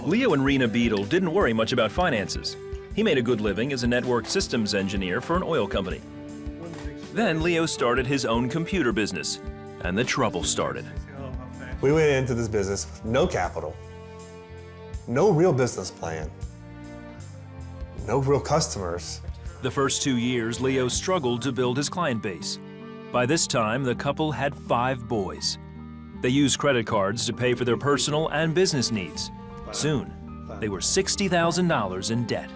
Leo and Rena Beadle didn't worry much about finances. He made a good living as a network systems engineer for an oil company. Then Leo started his own computer business, and the trouble started. We went into this business with no capital, no real business plan, no real customers. The first 2 years, Leo struggled to build his client base. By this time, the couple had 5 boys. They used credit cards to pay for their personal and business needs. Soon, they were $60,000 in debt.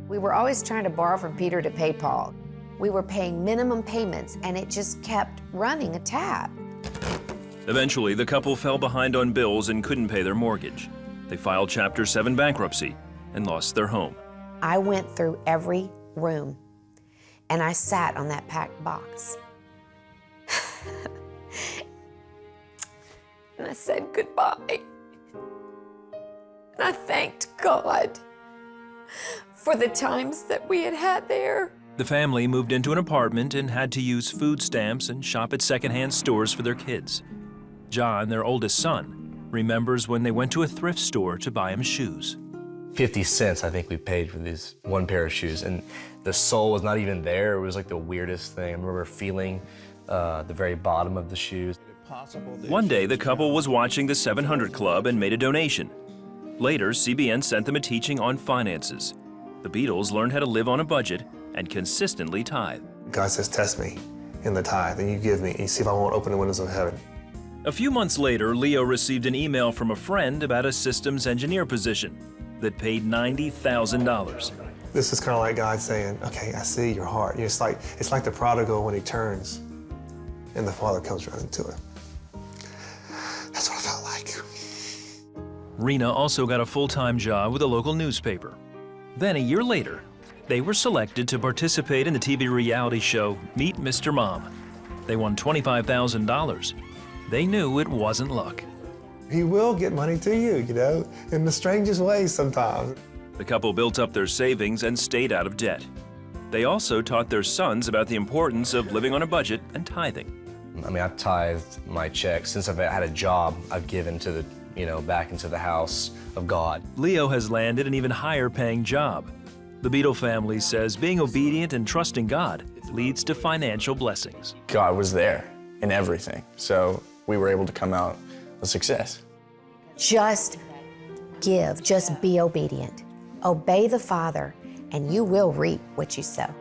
We were always trying to borrow from Peter to pay Paul. We were paying minimum payments, and it just kept running a tab. Eventually, the couple fell behind on bills and couldn't pay their mortgage. They filed Chapter 7 bankruptcy and lost their home. I went through every room, and I sat on that packed box. And I said goodbye. And I thanked God for the times that we had had there. The family moved into an apartment and had to use food stamps and shop at secondhand stores for their kids. John, their oldest son, remembers when they went to a thrift store to buy him shoes. 50 cents, I think we paid for this one pair of shoes, and the sole was not even there. It was like the weirdest thing. I remember feeling the very bottom of the shoes. One day, the couple was watching the 700 Club and made a donation. Later, CBN sent them a teaching on finances. The Beatles learned how to live on a budget and consistently tithe. God says, test me in the tithe, and you give me, and you see if I won't open the windows of heaven. A few months later, Leo received an email from a friend about a systems engineer position that paid $90,000. This is kind of like God saying, okay, I see your heart. It's like the prodigal when he turns and the father comes running to him. That's what I felt like. Rena also got a full-time job with a local newspaper. Then a year later, they were selected to participate in the TV reality show Meet Mr. Mom. They won $25,000. They knew it wasn't luck. He will get money to you, you know, in the strangest ways sometimes. The couple built up their savings and stayed out of debt. They also taught their sons about the importance of living on a budget and tithing. I mean, I've tithed my checks. Since I've had a job, I've given to the, back into the house of God. Leo has landed an even higher paying job. The Beadle family says being obedient and trusting God leads to financial blessings. God was there in everything, so we were able to come out a success. Just give, just be obedient. Obey the Father, and you will reap what you sow.